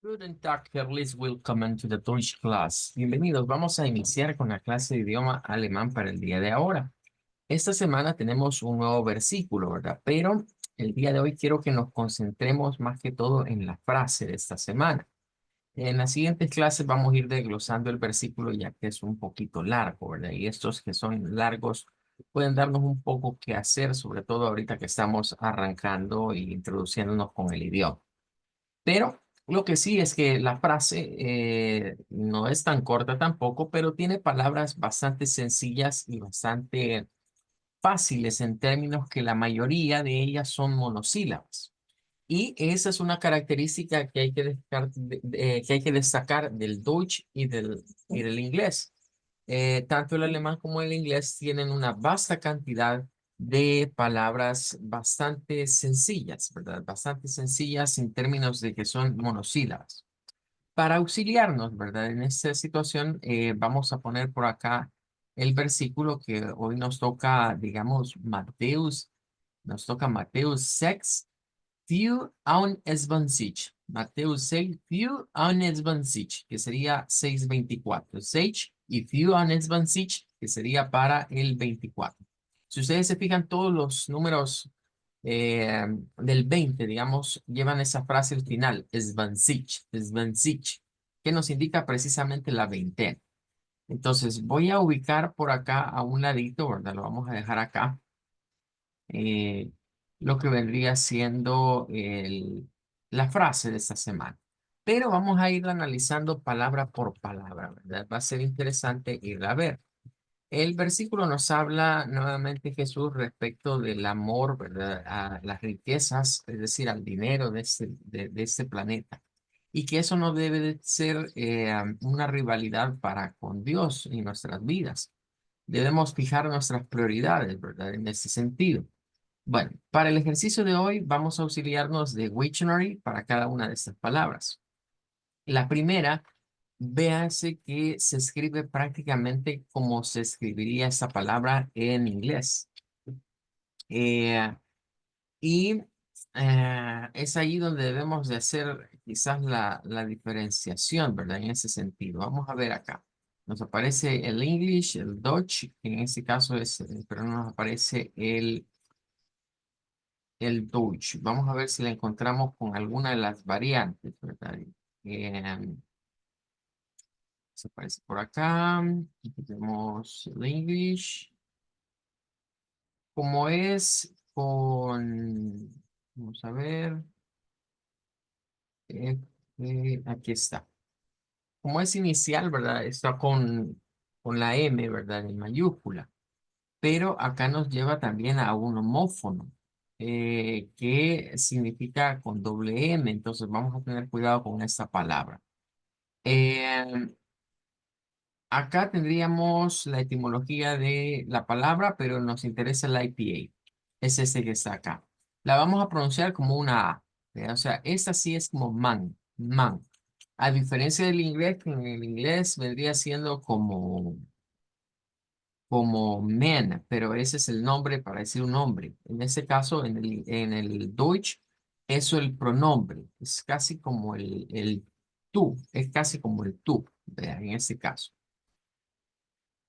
Guten Tag, herzlich willkommen to the Deutsch class. Bienvenidos. Vamos a iniciar con la clase de idioma alemán para el día de ahora. Esta semana tenemos un nuevo versículo, ¿verdad? Pero el día de hoy quiero que nos concentremos más que todo en la frase de esta semana. En las siguientes clases vamos a ir desglosando el versículo ya que es un poquito largo, ¿verdad? Y estos que son largos pueden darnos un poco que hacer, sobre todo ahorita que estamos arrancando y introduciéndonos con el idioma. Pero lo que sí es que la frase no es tan corta tampoco, pero tiene palabras bastante sencillas y bastante fáciles en términos que la mayoría de ellas son monosílabas. Y esa es una característica que hay que destacar del Deutsch y del inglés. Tanto el alemán como el inglés tienen una vasta cantidad de palabras bastante sencillas, ¿verdad? Bastante sencillas en términos de que son monosílabas. Para auxiliarnos, ¿verdad? En esta situación, vamos a poner por acá el versículo que hoy nos toca, digamos, Mateus 6, 24. Mateo 6, 24, que sería 6:24. 6 y 24, que sería para el 24. Si ustedes se fijan, todos los números del 20, digamos, llevan esa frase al final, 20, que nos indica precisamente la veintena. Entonces, voy a ubicar por acá a un ladito, ¿verdad? Lo vamos a dejar acá eh, lo que vendría siendo la frase de esta semana. Pero vamos a ir analizando palabra por palabra, ¿verdad? Va a ser interesante ir a ver. El versículo nos habla nuevamente Jesús respecto del amor, ¿verdad? A las riquezas, es decir, al dinero de este planeta. Y que eso no debe de ser una rivalidad para con Dios en nuestras vidas. Debemos fijar nuestras prioridades, ¿verdad? En ese sentido. Bueno, para el ejercicio de hoy vamos a auxiliarnos de Wiktionary para cada una de estas palabras. La primera, véase que se escribe prácticamente como se escribiría esa palabra en inglés. Eh, y es ahí donde debemos de hacer quizás la diferenciación, ¿verdad? En ese sentido. Vamos a ver acá. Nos aparece el English, el Dutch, que en este caso es, pero no nos aparece el Deutsch. Vamos a ver si la encontramos con alguna de las variantes, ¿verdad? Eh, Se aparece por acá. Aquí tenemos el English. Como es con, vamos a ver, eh, aquí está. Como es inicial, ¿verdad? Está con la M, ¿verdad? En mayúscula. Pero acá nos lleva también a un homófono, que significa con doble M. Entonces vamos a tener cuidado con esta palabra. Eh, Acá tendríamos la etimología de la palabra, pero nos interesa el IPA. Es este que está acá. La vamos a pronunciar como una A. ¿Verdad? O sea, esta sí es como man. A diferencia del inglés, que en el inglés vendría siendo como man, pero ese es el nombre para decir un hombre. En este caso, en el Deutsch, eso es el pronombre. Es casi como el tú, es casi como el tú, ¿verdad? En este caso.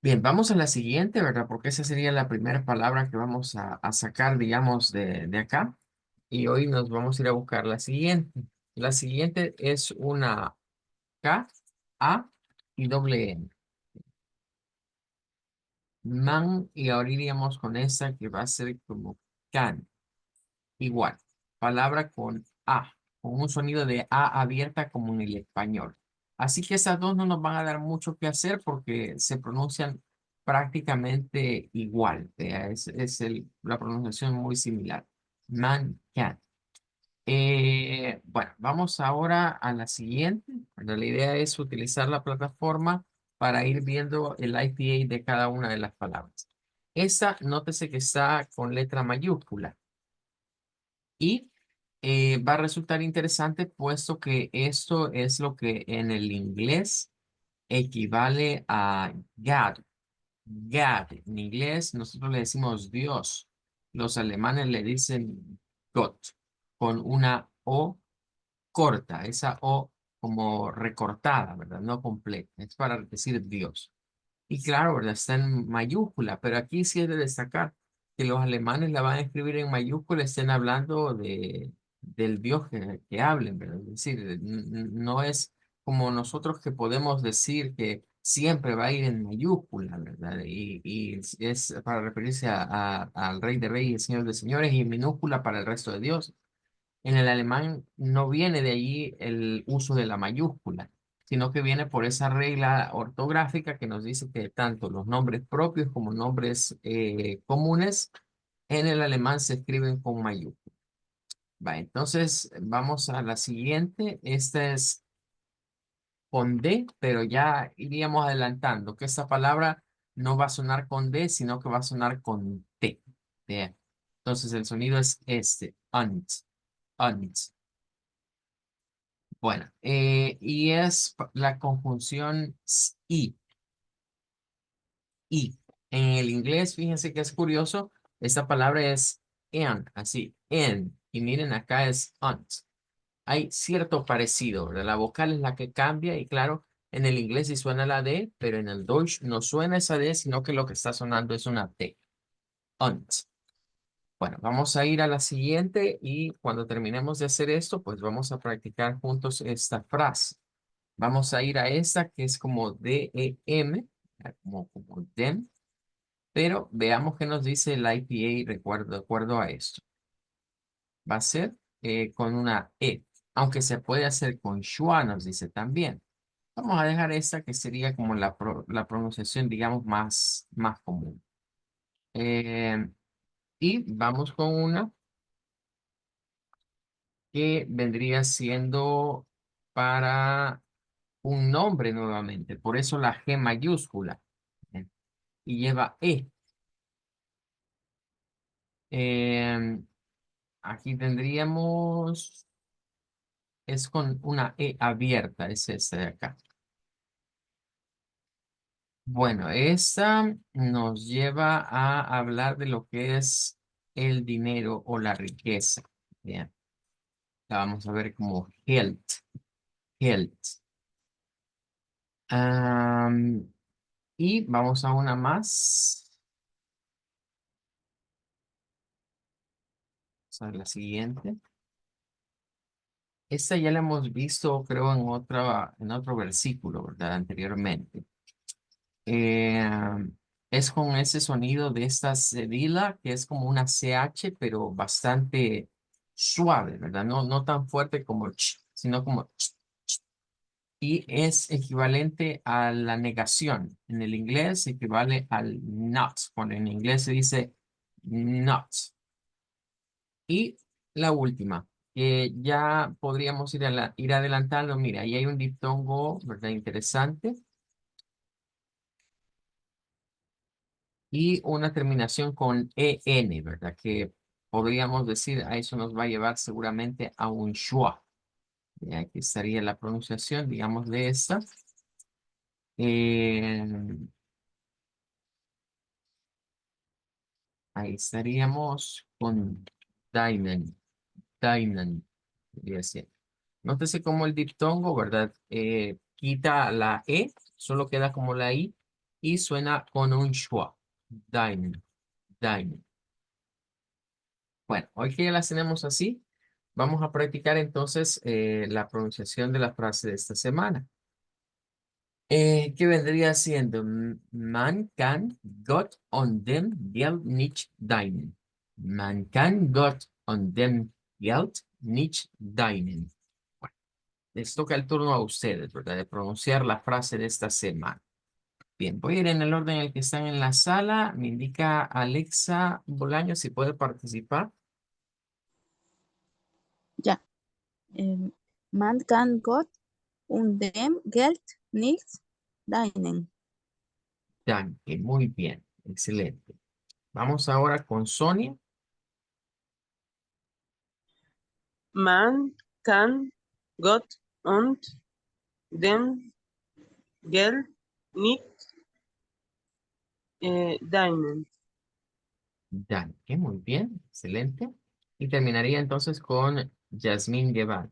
Bien, vamos a la siguiente, ¿verdad? Porque esa sería la primera palabra que vamos a sacar, digamos, de acá. Y hoy nos vamos a ir a buscar la siguiente. La siguiente es una K, A y doble N. Man, y ahora iríamos con esa que va a ser como can. Igual, palabra con A, con un sonido de A abierta como en el español. Así que esas dos no nos van a dar mucho que hacer porque se pronuncian prácticamente igual. Vea, la pronunciación muy similar. Man, can. Bueno, vamos ahora a la siguiente. Bueno, la idea es utilizar la plataforma para ir viendo el IPA de cada una de las palabras. Esta, nótese que está con letra mayúscula. Y va a resultar interesante puesto que esto es lo que en el inglés equivale a God. God. En inglés nosotros le decimos Dios. Los alemanes le dicen Gott con una O corta. Esa O como recortada, ¿verdad? No completa. Es para decir Dios. Y claro, ¿verdad? Está en mayúscula, pero aquí sí es de destacar que los alemanes la van a escribir en mayúscula, estén hablando del Dios que hablen, ¿verdad? Es decir, no es como nosotros que podemos decir que siempre va a ir en mayúscula, ¿verdad? Y es para referirse al Rey de Reyes y Señor de Señores y en minúscula para el resto de Dios. En el alemán no viene de allí el uso de la mayúscula, sino que viene por esa regla ortográfica que nos dice que tanto los nombres propios como nombres comunes en el alemán se escriben con mayúscula. Va, entonces vamos a la siguiente. Esta es con D, pero ya iríamos adelantando que esta palabra no va a sonar con D, sino que va a sonar con T. Bien. Entonces el sonido es este, ant, ant. Bueno, y es la conjunción I, I. En el inglés, fíjense que es curioso, esta palabra es en, así, en. Y miren, acá es ant. Hay cierto parecido, ¿verdad? La vocal es la que cambia y claro, en el inglés sí suena la D, pero en el Deutsch no suena esa D, sino que lo que está sonando es una T. Ant. Bueno, vamos a ir a la siguiente y cuando terminemos de hacer esto, pues vamos a practicar juntos esta frase. Vamos a ir a esta que es como DEM, como DEM, pero veamos qué nos dice el IPA de acuerdo a esto. Va a ser con una E, aunque se puede hacer con schwa, nos dice también. Vamos a dejar esta que sería como la pronunciación, digamos, más común. Eh, y vamos con una que vendría siendo para un nombre nuevamente, por eso la G mayúscula. Y lleva E. Em, Aquí tendríamos, es con una E abierta, es esta de acá. Bueno, esta nos lleva a hablar de lo que es el dinero o la riqueza. Bien, la vamos a ver como health, health. Am, y vamos a una más. Vamos a ver la siguiente. Esta ya la hemos visto, creo, en otro versículo, ¿verdad? Anteriormente. Eh, es con ese sonido de esta cedila, que es como una CH, pero bastante suave, ¿verdad? No tan fuerte como ch, sino como ch. Y es equivalente a la negación. En el inglés equivale al not, cuando en inglés se dice not. Y la última, que ya podríamos ir adelantando. Mira, ahí hay un diptongo, ¿verdad? Interesante. Y una terminación con EN, ¿verdad? Que podríamos decir, a eso nos va a llevar seguramente a un schwa. Y aquí estaría la pronunciación, digamos, de esta. Eh, Ahí estaríamos con Diamond, Diamond, podría ser. Nótese cómo el diptongo, ¿verdad? Quita la E, solo queda como la I y suena con un schwa. Diamond, Diamond. Bueno, hoy que ya las tenemos así, vamos a practicar entonces la pronunciación de la frase de esta semana. ¿Qué vendría siendo? Man kann Gott und dem Geld nicht dienen. Man kann Gott und dem Geld nicht dienen. Bueno, les toca el turno a ustedes, ¿verdad? De pronunciar la frase de esta semana. Bien, voy a ir en el orden en el que están en la sala. Me indica Alexa Bolaño si puede participar. Ja, man kann Gott und dem Geld nicht dienen. Danke, muy bien, excelente. Vamos ahora con Sonia. Man kann Gott und dem Geld nicht dienen. Danke, muy bien, excelente. Y terminaría entonces con Yasmín Guevara.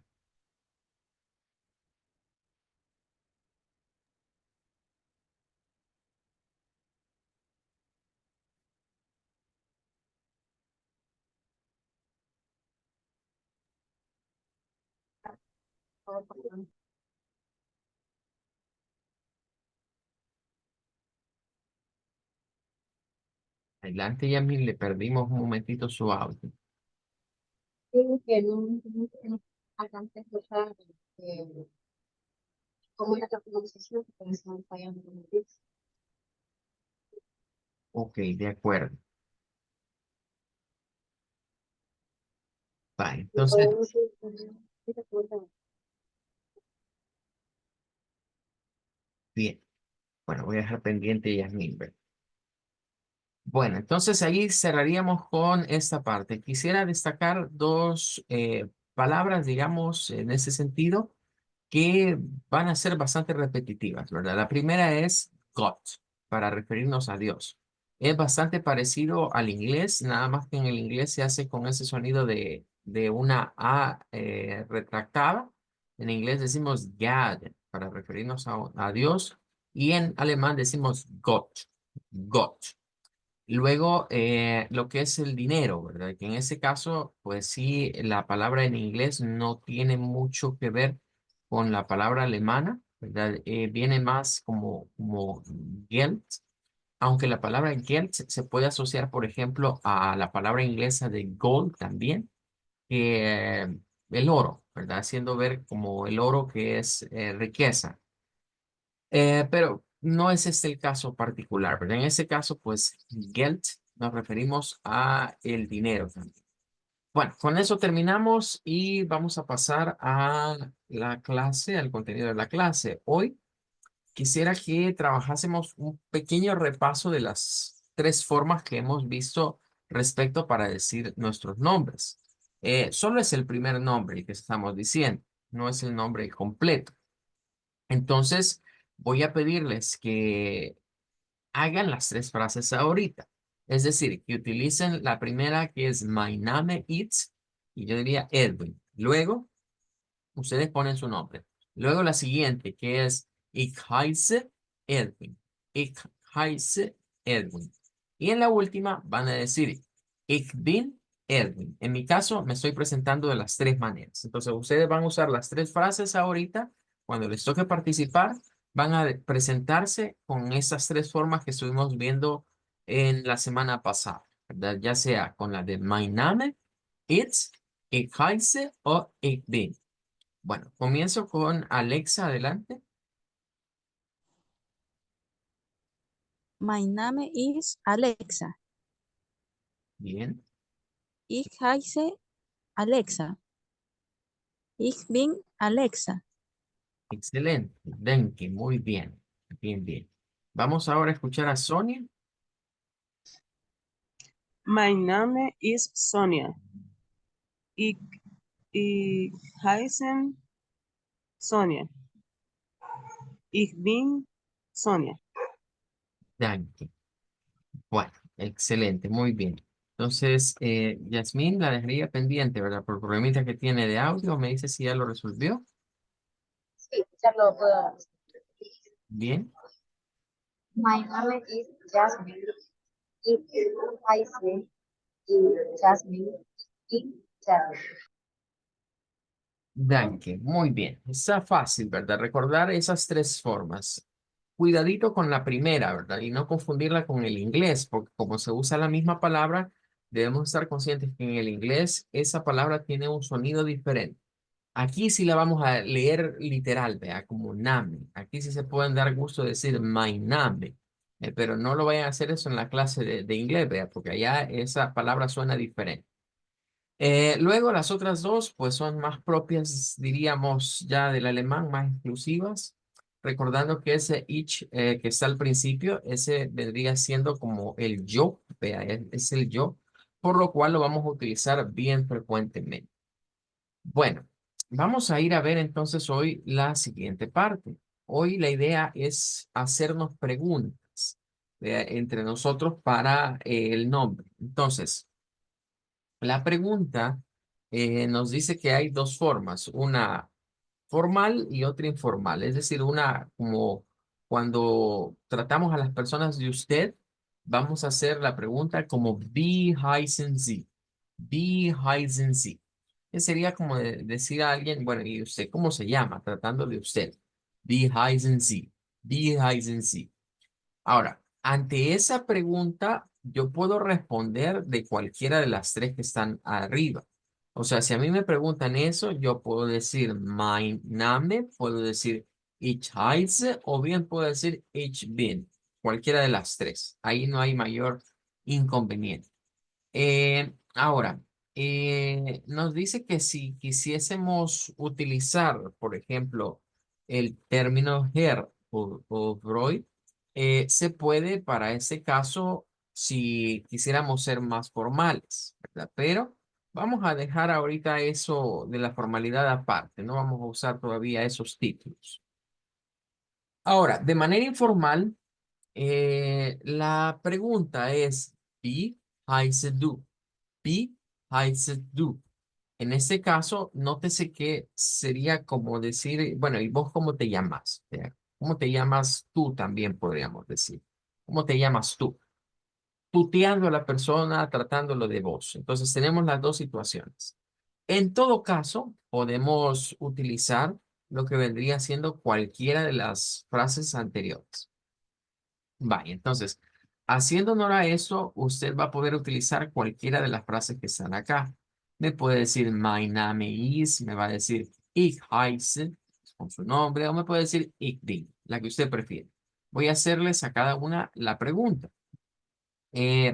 Adelante, Yasmin, le perdimos un momentito su audio. Sí, que no alcancé a escuchar cómo era la pronunciación, porque me estaban fallando los tics. Ok, de acuerdo. Va, entonces, Podemos ir. bien. Bueno, voy a dejar pendiente Yasmin. ¿Ve? Bueno, entonces ahí cerraríamos con esta parte. Quisiera destacar dos palabras, digamos, en ese sentido, que van a ser bastante repetitivas, ¿verdad? La primera es God, para referirnos a Dios. Es bastante parecido al inglés, nada más que en el inglés se hace con ese sonido de una A retractada. En inglés decimos God, para referirnos a Dios, y en alemán decimos Gott, Gott. Luego, lo que es el dinero, ¿verdad? Que en ese caso, pues sí, la palabra en inglés no tiene mucho que ver con la palabra alemana, ¿verdad? Viene más como Geld, aunque la palabra Geld se puede asociar, por ejemplo, a la palabra inglesa de gold también, que el oro, ¿verdad? Haciendo ver como el oro que es riqueza. Pero no es este el caso particular, ¿verdad? En ese caso, pues, Geld nos referimos a el dinero también. Bueno, con eso terminamos y vamos a pasar a la clase, al contenido de la clase. Hoy quisiera que trabajásemos un pequeño repaso de las tres formas que hemos visto respecto para decir nuestros nombres. Solo es el primer nombre el que estamos diciendo, no es el nombre completo. Entonces, voy a pedirles que hagan las tres frases ahorita. Es decir, que utilicen la primera que es My name is, y yo diría Edwin. Luego, ustedes ponen su nombre. Luego la siguiente que es Ich heiße Edwin. Ich heiße Edwin. Y en la última van a decir Ich bin Edwin. En mi caso, me estoy presentando de las tres maneras. Entonces, ustedes van a usar las tres frases ahorita. Cuando les toque participar, van a presentarse con esas tres formas que estuvimos viendo en la semana pasada, ¿verdad? Ya sea con la de my name, it's, ich heiße o ich bin. Bueno, comienzo con Alexa, adelante. My name is Alexa. Bien, Ich heiße Alexa. Ich bin Alexa. excelente. Denke, muy bien. Bien, bien. Vamos ahora a escuchar a Sonia. My name is Sonia. Ich, ich heiße Sonia. Ich bin Sonia. Danke. Bueno, excelente, muy bien. Entonces, Yasmín la dejaría pendiente, ¿verdad? Por el problemita que tiene de audio. Me dice si ya lo resolvió. Sí, ya lo puedo. Bien, My name is Jasmine. It I say Jasmine. It Jasmine. danke, muy bien. Está fácil, ¿verdad? Recordar esas tres formas. Cuidadito con la primera, ¿verdad? Y no confundirla con el inglés, porque como se usa la misma palabra, debemos estar conscientes que en el inglés esa palabra tiene un sonido diferente. Aquí sí la vamos a leer literal, vea, como name. Aquí sí se pueden dar gusto de decir my name, pero no lo vayan a hacer eso en la clase de inglés, vea, porque allá esa palabra suena diferente. Luego las otras dos, pues son más propias, diríamos, ya del alemán, más exclusivas. Recordando que ese ich que está al principio, ese vendría siendo como el yo, vea, es el yo, por lo cual lo vamos a utilizar bien frecuentemente. Bueno, vamos a ir a ver entonces hoy la siguiente parte. Hoy la idea es hacernos preguntas entre nosotros para el nombre. Entonces, la pregunta nos dice que hay dos formas, una formal y otra informal. Es decir, una como cuando tratamos a las personas de usted, vamos a hacer la pregunta como wie heißen Sie? Wie heißen Sie? que sería como decir a alguien, bueno, ¿y usted cómo se llama? Tratando de usted. Wie heißen Sie? Wie heißen Sie? Ahora, ante esa pregunta, yo puedo responder de cualquiera de las tres que están arriba. O sea, si a mí me preguntan eso, yo puedo decir mein Name, puedo decir ich heiße, o bien puedo decir ich bin. Cualquiera de las tres. Ahí no hay mayor inconveniente. Ahora, nos dice que si quisiésemos utilizar, por ejemplo, el término Herr o Freud, se puede para ese caso si quisiéramos ser más formales, ¿verdad? Pero vamos a dejar ahorita eso de la formalidad aparte, no vamos a usar todavía esos títulos. Ahora, de manera informal, la pregunta es, wie heißt du? Wie heißt du? En este caso, nótese que sería como decir, bueno, ¿y vos cómo te llamas? ¿Cómo te llamas tú también podríamos decir? ¿Cómo te llamas tú? Tuteando a la persona, tratándolo de vos. Entonces tenemos las dos situaciones. En todo caso, podemos utilizar lo que vendría siendo cualquiera de las frases anteriores. Vaya, entonces, haciendo honor a eso, usted va a poder utilizar cualquiera de las frases que están acá. Me puede decir my name is, me va a decir ich heiße, con su nombre, o me puede decir ich bin, la que usted prefiere. Voy a hacerles a cada una la pregunta.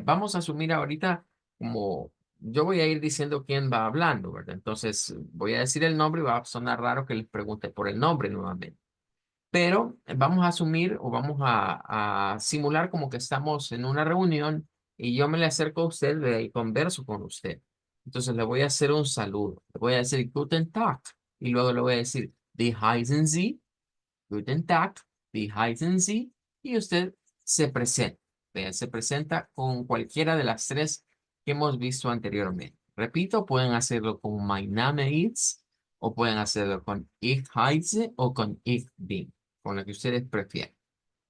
Vamos a asumir ahorita como yo voy a ir diciendo quién va hablando, ¿verdad? Entonces, voy a decir el nombre y va a sonar raro que les pregunte por el nombre nuevamente. Pero vamos a asumir o vamos a simular como que estamos en una reunión y yo me le acerco a usted y converso con usted. Entonces le voy a hacer un saludo. Le voy a decir Guten Tag y luego le voy a decir Wie heißen Sie? Guten Tag, wie heißen Sie? Y usted se presenta. Vea, se presenta con cualquiera de las tres que hemos visto anteriormente. Repito, pueden hacerlo con My Name is, o pueden hacerlo con Ich heiße o con Ich bin, con lo que ustedes prefieran.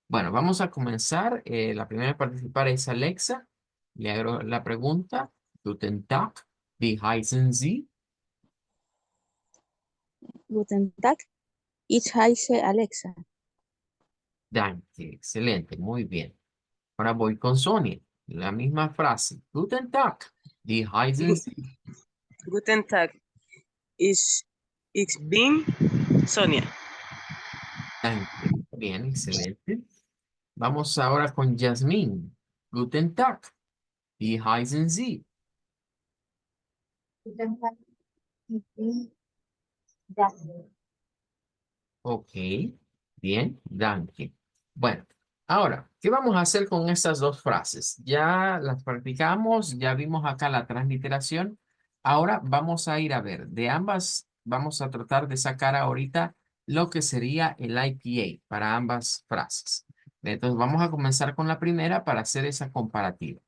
Bueno, vamos a comenzar. La primera en participar es Alexa. Le hago la pregunta. Guten Tag, wie heißen Sie? Guten Tag. Ich heiße Alexa. Danke, excelente, muy bien. Ahora voy con Sonia. La misma frase. Guten Tag, wie heißen Sie? Guten Tag. Ich bin Sonia. Danke. Bien, excelente. Vamos ahora con Yasmin. Guten Tag, wie heißen Sie? Guten Tag, ich bin Jasmine. Ok, bien, danke. Bueno, ahora, ¿qué vamos a hacer con estas dos frases? Ya las practicamos, ya vimos acá la transliteración. Ahora vamos a ir a ver, de ambas vamos a tratar de sacar ahorita lo que sería el IPA para ambas frases. Entonces vamos a comenzar con la primera para hacer esa comparativa.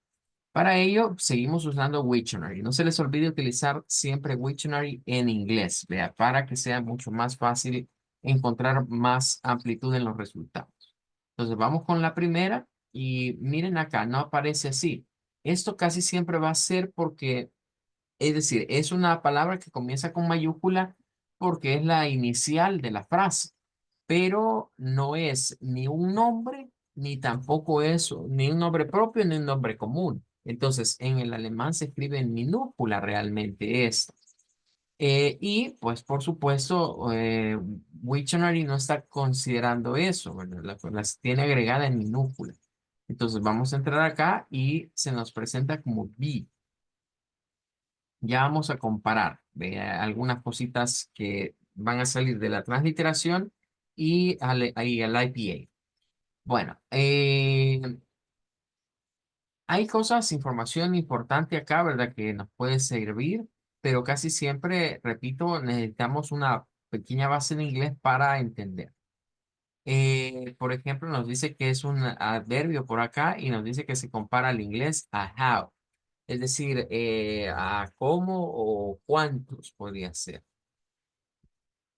Para ello, seguimos usando Wiktionary. No se les olvide utilizar siempre Wiktionary en inglés, vea, para que sea mucho más fácil encontrar más amplitud en los resultados. Entonces, vamos con la primera y miren acá, no aparece así. Esto casi siempre va a ser porque, es decir, es una palabra que comienza con mayúscula porque es la inicial de la frase, pero no es ni un nombre, ni tampoco es ni un nombre propio, ni un nombre común. Entonces, en el alemán se escribe en minúscula realmente esto. Y pues, por supuesto, Wiktionary no está considerando eso, ¿verdad? Las tiene agregada en minúscula. Entonces, vamos a entrar acá y se nos presenta como B. Ya vamos a comparar algunas cositas que van a salir de la transliteración y al IPA. Bueno, hay cosas, información importante acá, ¿verdad? Que nos puede servir, pero casi siempre, repito, necesitamos una pequeña base de inglés para entender. Por ejemplo, nos dice que es un adverbio por acá y nos dice que se compara al inglés a how, es decir, a cómo o cuántos podría ser.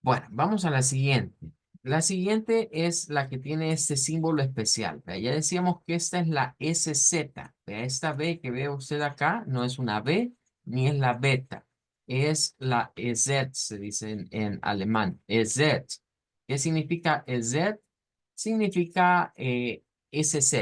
Bueno, vamos a la siguiente. La siguiente es la que tiene este símbolo especial. Vea, ya decíamos que esta es la SZ. Vea, esta B que ve usted acá no es una B ni es la beta. es la EZ, se dice en alemán. EZ. ¿Qué significa EZ? Significa SZ.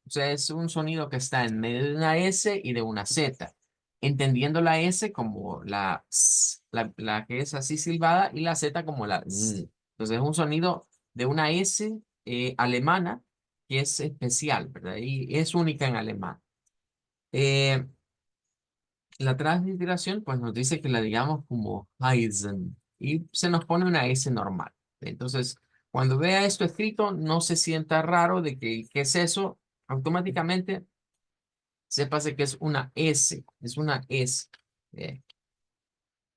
O sea, es un sonido que está en medio de una S y de una Z. Entendiendo la S como la S, la que es así silbada, y la Z como la Z. Entonces es un sonido de una S alemana que es especial, ¿verdad? Y es única en alemán. Eh, la transliteración, pues nos dice que la digamos como Heisen y se nos pone una S normal. Entonces, cuando vea esto escrito, no se sienta raro de que, ¿qué es eso? Automáticamente, sépase que es una S, es una S. Bien.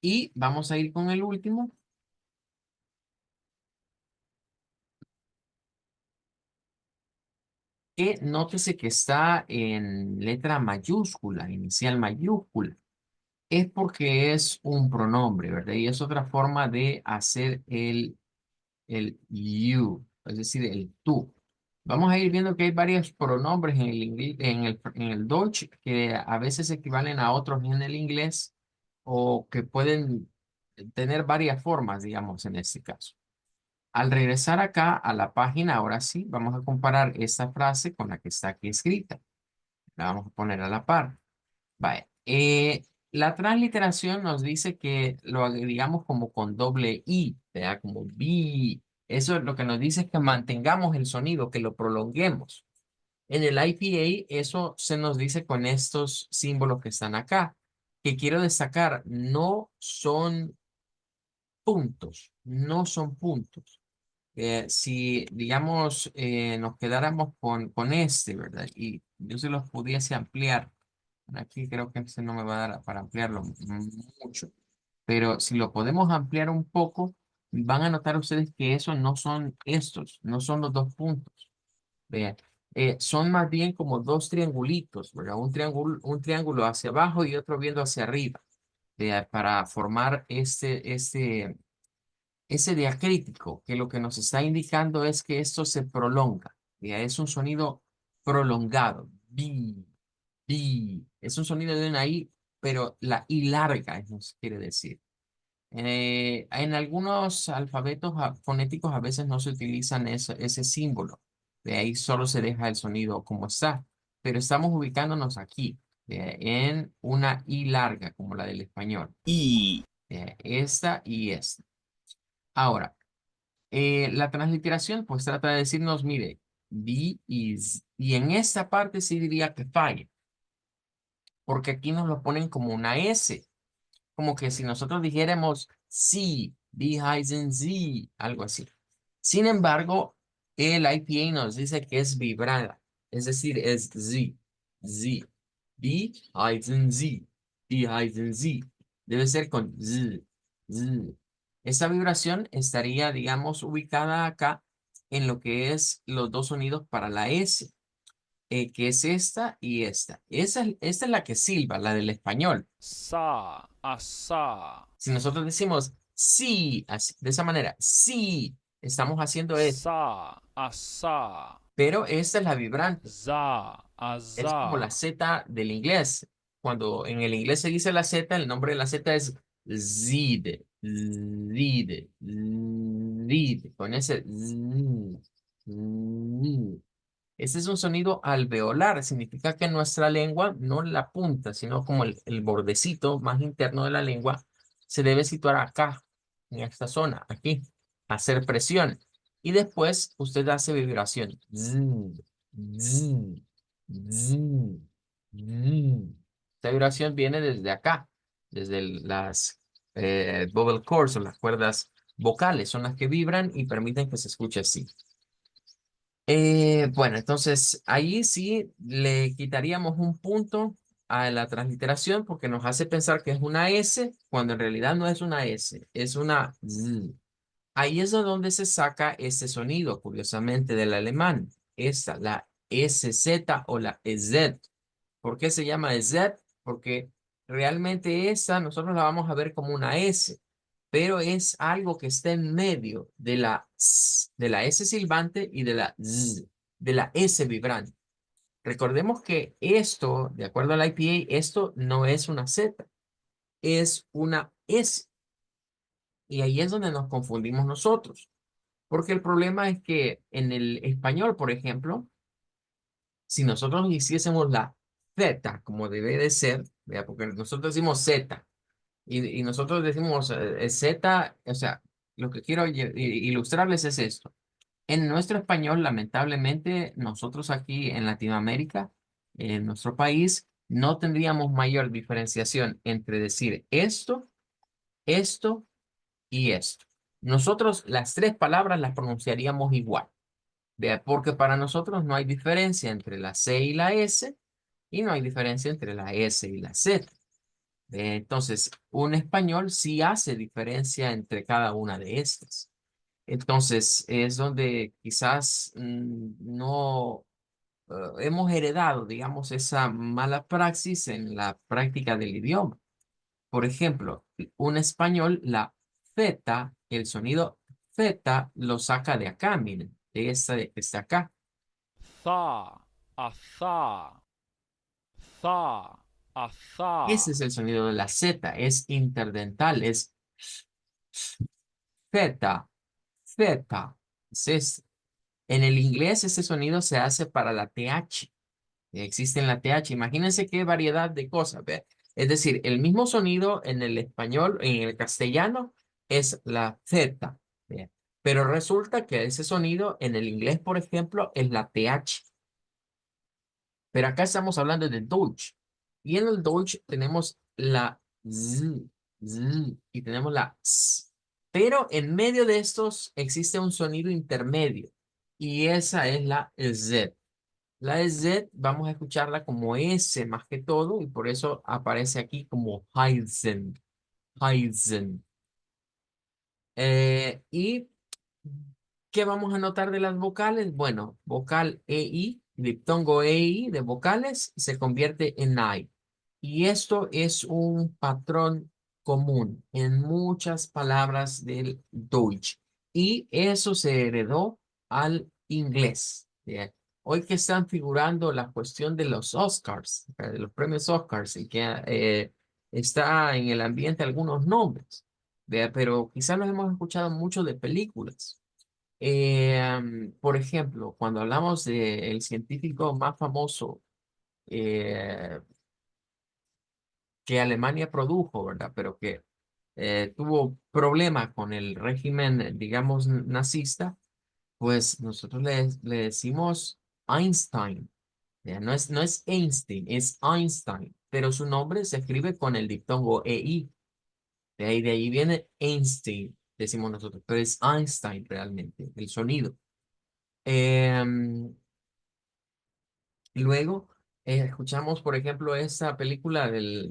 Y vamos a ir con el último. Que nótese que está en letra mayúscula, inicial mayúscula. Es porque es un pronombre, ¿verdad? Y es otra forma de hacer el you, es decir, el tú. Vamos a ir viendo que hay varios pronombres en el inglés, en el Deutsch que a veces equivalen a otros en el inglés o que pueden tener varias formas, digamos, en este caso. Al regresar acá a la página, ahora sí, vamos a comparar esta frase con la que está aquí escrita. La vamos a poner a la par. Vale. La transliteración nos dice que lo agregamos como con doble I, ¿verdad? Como bi. Eso es lo que nos dice es que mantengamos el sonido, que lo prolonguemos. En el IPA, eso se nos dice con estos símbolos que están acá, que quiero destacar, no son puntos, no son puntos. Si, digamos, nos quedáramos con este, ¿verdad? Y yo se los pudiese ampliar. Aquí creo que este no me va a dar para ampliarlo mucho. Pero si lo podemos ampliar un poco, van a notar ustedes que esos no son estos, no son los dos puntos. Vean, son más bien como dos triangulitos, ¿verdad? Un triángulo hacia abajo y otro viendo hacia arriba, para formar ese diacrítico, que lo que nos está indicando es que esto se prolonga. Es un sonido prolongado. Bi, bi. Es un sonido de una I, pero la I larga, nos quiere decir. En algunos alfabetos fonéticos a veces no se utilizan ese símbolo. De ahí solo se deja el sonido como está. Pero estamos ubicándonos aquí, en una I larga, como la del español. Y esta y esta. Ahora, la transliteración pues trata de decirnos, mire, be is. Y en esta parte sí diría que falla, porque aquí nos lo ponen como una S. Como que si nosotros dijéramos sí, be heißen Sie, algo así. Sin embargo, el IPA nos dice que es vibrada, es decir, es Z, Z. Be heißen Sie, be heißen Sie. Debe ser con Z, Z. Esta vibración estaría, digamos, ubicada acá en lo que es los dos sonidos para la S, que es esta y esta. Esta es la que silba, la del español. Sa, asa, Si nosotros decimos sí, de esa manera, sí, estamos haciendo esto, sa, asa, pero esta es la vibrante, za, es como la aza, Z del inglés. Cuando en el inglés se dice la Z, el nombre de la Z es zid, zid, zid, con ese z, z. Este es un sonido alveolar, significa que nuestra lengua, no la punta, sino como el bordecito más interno de la lengua, se debe situar acá, en esta zona, aquí, hacer presión. Y después usted hace vibración. Zzz, zzz, zzz, zzz. Esta vibración viene desde acá, desde las vocal cords o las cuerdas vocales, son las que vibran y permiten que se escuche así. Bueno, entonces ahí sí le quitaríamos un punto a la transliteración porque nos hace pensar que es una S cuando en realidad no es una S, es una Z. Ahí es de donde se saca ese sonido, curiosamente, del alemán. Esta, la SZ o la EZ. ¿Por qué se llama EZ? Porque realmente esa nosotros la vamos a ver como una S, pero es algo que está en medio de la S silbante y de la Z, de la S vibrante. Recordemos que esto, de acuerdo al IPA, esto no es una Z, es una S. Y ahí es donde nos confundimos nosotros. Porque el problema es que en el español, por ejemplo, si nosotros hiciésemos la Z como debe de ser, ¿vea? Porque nosotros decimos Z y nosotros decimos Z, o sea, lo que quiero ilustrarles es esto. En nuestro español, lamentablemente, nosotros aquí en Latinoamérica, en nuestro país, no tendríamos mayor diferenciación entre decir esto y esto. Nosotros las tres palabras las pronunciaríamos igual. ¿Vea? Porque para nosotros no hay diferencia entre la C y la S y no hay diferencia entre la S y la Z. Entonces, un español sí hace diferencia entre cada una de estas. Entonces, es donde quizás no hemos heredado, digamos, esa mala praxis en la práctica del idioma. Por ejemplo, un español, la Z, el sonido Z lo saca de acá, miren, de esta que está acá. Tha. Atha. Tha. Ese Atha. es el sonido de la Z, es interdental, es Z, Z. Es este. En el inglés ese sonido se hace para la TH. Existe en la TH. Imagínense qué variedad de cosas, ¿ve? Es decir, el mismo sonido en el español, en el castellano, es la Z, ¿ve? Pero resulta que ese sonido en el inglés, por ejemplo, es la TH. Pero acá estamos hablando de Deutsch. Y en el Deutsch tenemos la Z, Z, y tenemos la S. Pero en medio de estos existe un sonido intermedio. Y esa es la Z. La Z vamos a escucharla como S más que todo. Y por eso aparece aquí como Heizen. Heizen. Y ¿qué vamos a notar de las vocales? Bueno, vocal EI, diptongo EI de vocales se convierte en I. Y esto es un patrón común en muchas palabras del Deutsch. Y eso se heredó al inglés. Bien. Hoy que están figurando la cuestión de los Oscars, de los premios Oscars, y que está en el ambiente algunos nombres, ¿vea? Pero quizás los hemos escuchado mucho de películas. Por ejemplo, cuando hablamos del científico más famoso eh, que Alemania produjo, ¿verdad? Pero que tuvo problemas con el régimen, digamos, nazista, pues nosotros le decimos Einstein. ¿Ya? No es Einstein, es Einstein, pero su nombre se escribe con el diptongo EI. De ahí viene Einstein, decimos nosotros, pero es Einstein realmente, el sonido. Em, Luego, escuchamos, por ejemplo, esa película del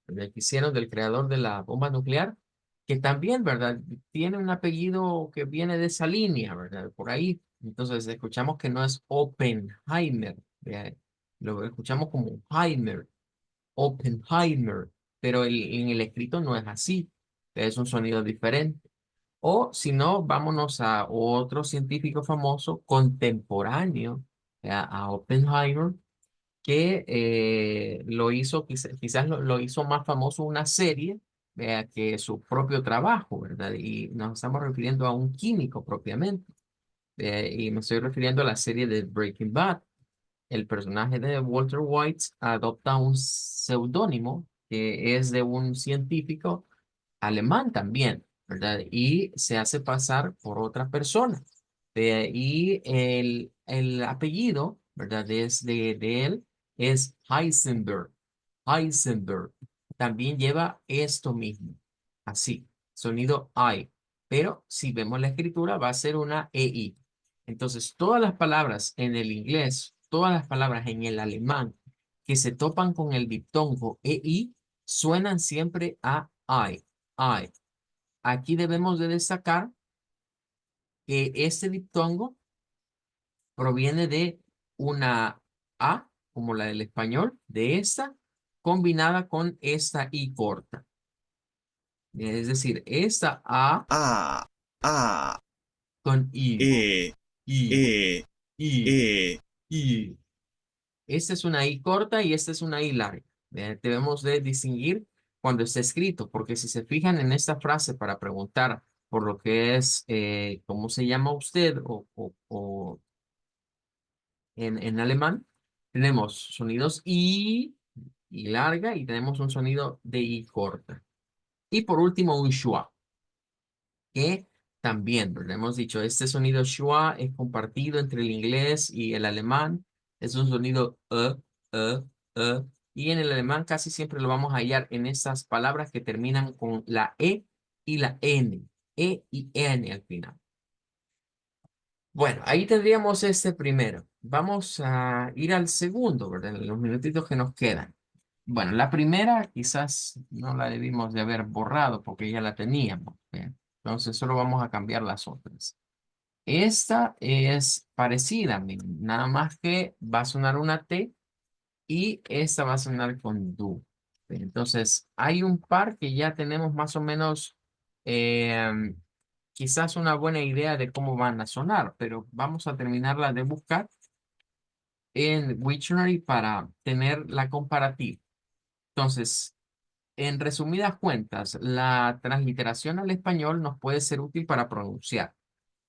que hicieron del creador de la bomba nuclear, que también, ¿verdad? Tiene un apellido que viene de esa línea, ¿verdad? Por ahí. Entonces, escuchamos que no es Oppenheimer, ¿verdad? Lo escuchamos como Heimer, Oppenheimer, pero en el escrito no es así. Es un sonido diferente. O si no, vámonos a otro científico famoso contemporáneo a Oppenheimer, que lo hizo, quizás lo hizo más famoso una serie que su propio trabajo, ¿verdad? Y nos estamos refiriendo a un químico propiamente. Y me estoy refiriendo a la serie de Breaking Bad. El personaje de Walter White adopta un seudónimo que es de un científico alemán también, ¿verdad? Y se hace pasar por otra persona. De ahí el apellido, ¿verdad? De él es Heisenberg. Heisenberg. También lleva esto mismo, así, sonido I. Pero si vemos la escritura va a ser una EI. Entonces, todas las palabras en el inglés, todas las palabras en el alemán que se topan con el diptongo EI suenan siempre a I. I. Aquí debemos de destacar que este diptongo proviene de una A, como la del español, de esta, combinada con esta I corta. Es decir, esta A A, A, con I, E, I, E, I, E. I. Esta es una I corta y esta es una I larga. Debemos de distinguir cuando esté escrito, porque si se fijan en esta frase para preguntar por lo que es, ¿cómo se llama usted? O en alemán, tenemos sonidos y larga y tenemos un sonido de I corta. Y por último, un schwa, que también, ¿verdad? Hemos dicho, este sonido schwa es compartido entre el inglés y el alemán. Es un sonido e. Y en el alemán casi siempre lo vamos a hallar en esas palabras que terminan con la E y la N. E y N al final. Bueno, ahí tendríamos este primero. Vamos a ir al segundo, ¿verdad? En los minutitos que nos quedan. Bueno, la primera quizás no la debimos de haber borrado porque ya la teníamos. ¿Bien? Entonces solo vamos a cambiar las otras. Esta es parecida, miren, nada más que va a sonar una T y esta va a sonar con do. Bien, entonces hay un par que ya tenemos más o menos quizás una buena idea de cómo van a sonar, pero vamos a terminarla de buscar en Wiktionary para tener la comparativa. Entonces, en resumidas cuentas, la transliteración al español nos puede ser útil para pronunciar,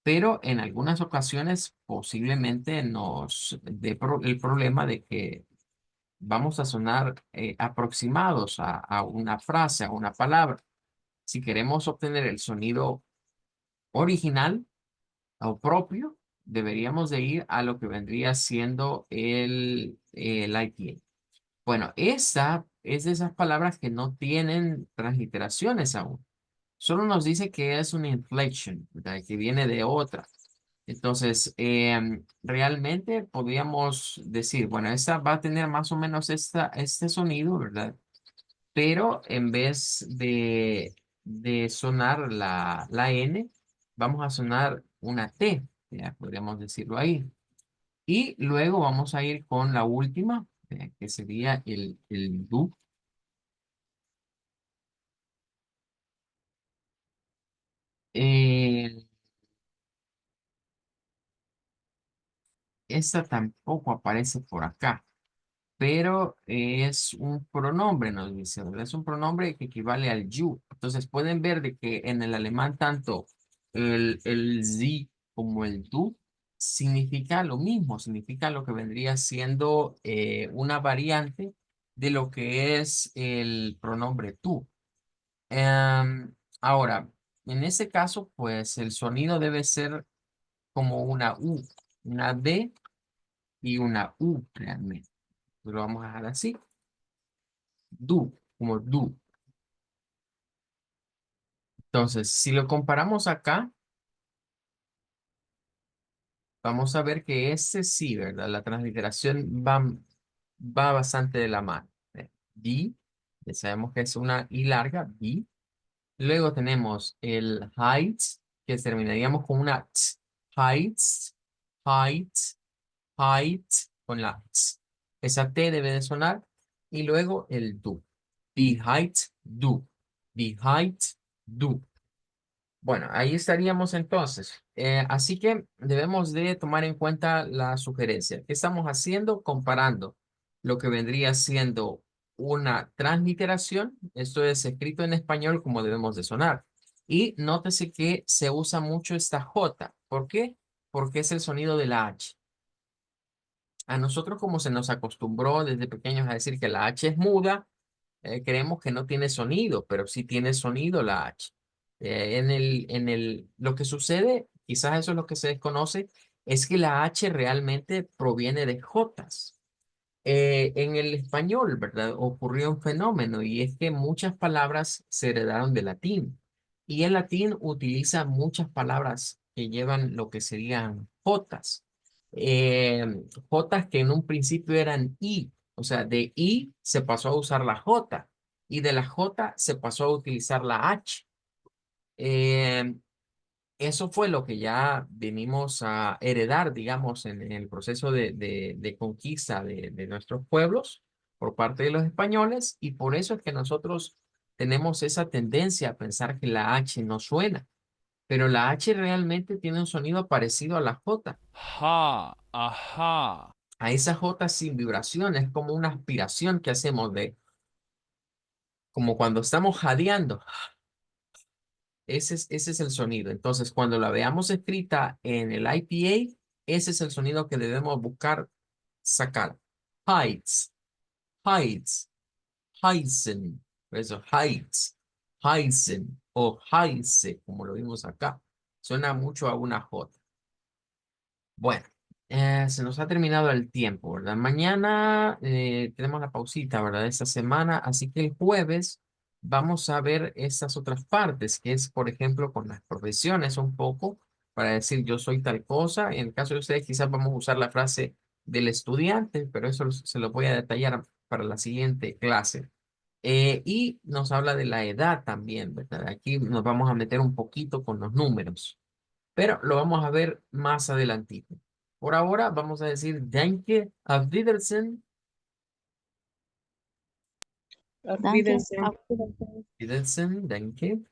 pero en algunas ocasiones posiblemente nos dé el problema de que vamos a sonar aproximados a una frase, a una palabra. Si queremos obtener el sonido original o propio, deberíamos de ir a lo que vendría siendo el IPA. Bueno, esta es de esas palabras que no tienen transliteraciones aún. Solo nos dice que es una inflection, ¿verdad? Que viene de otra. Entonces, realmente podríamos decir, bueno, esta va a tener más o menos este sonido, ¿verdad? Pero en vez de sonar la N, vamos a sonar una T, ¿ya? Podríamos decirlo ahí. Y luego vamos a ir con la última, que sería el do. Eh, esta tampoco aparece por acá, pero es un pronombre, nos dice, ¿verdad? Es un pronombre que equivale al you. Entonces pueden ver de que en el alemán tanto el sie como el du significa lo mismo, significa lo que vendría siendo una variante de lo que es el pronombre tú. Ahora, en ese caso, pues el sonido debe ser como una U, una D y una U realmente. Lo vamos a dejar así. Du, como du. Entonces, si lo comparamos acá, vamos a ver que este sí, ¿verdad? La transliteración va bastante de la mano. Di, ya sabemos que es una I larga, di. Luego tenemos el heights, que terminaríamos con una t. Heights, heights, heights, con la t. Esa T debe de sonar. Y luego el do. Die heights, do. Die heights, do. Bueno, ahí estaríamos entonces. Así que debemos de tomar en cuenta la sugerencia. ¿Qué estamos haciendo? Comparando lo que vendría siendo una transliteración. Esto es escrito en español como debemos de sonar. Y nótese que se usa mucho esta J. ¿Por qué? Porque es el sonido de la H. A nosotros como se nos acostumbró desde pequeños a decir que la H es muda, creemos que no tiene sonido, pero sí tiene sonido la H. Lo que sucede, quizás eso es lo que se desconoce, es que la H realmente proviene de Jotas. En el español, ¿verdad? Ocurrió un fenómeno y es que muchas palabras se heredaron del latín. Y el latín utiliza muchas palabras que llevan lo que serían Jotas. Eh, Jotas que en un principio eran I. O sea, de I se pasó a usar la J y de la J se pasó a utilizar la H. Eh, Eso fue lo que ya venimos a heredar, digamos, en el proceso de conquista de nuestros pueblos por parte de los españoles y por eso es que nosotros tenemos esa tendencia a pensar que la H no suena, pero la H realmente tiene un sonido parecido a la J. Ha, aha. A esa J sin vibración es como una aspiración que hacemos de como cuando estamos jadeando. Ese es el sonido. Entonces, cuando la veamos escrita en el IPA, ese es el sonido que debemos buscar sacar. Heights, heights, Heisen. Por eso, heights, Heisen o Heise, como lo vimos acá. Suena mucho a una J. Bueno, se nos ha terminado el tiempo, ¿verdad? Mañana tenemos la pausita, ¿verdad? Esta semana, así que el jueves vamos a ver estas otras partes, que es, por ejemplo, con las profesiones un poco, para decir yo soy tal cosa. En el caso de ustedes, quizás vamos a usar la frase del estudiante, pero eso se lo voy a detallar para la siguiente clase. Y nos habla de la edad también, ¿verdad? Aquí nos vamos a meter un poquito con los números, pero lo vamos a ver más adelantito. Por ahora vamos a decir Danke, auf Wiedersehen, Auf Danke. Wiedersehen. Auf Wiedersehen. Wiedersehen, Danke.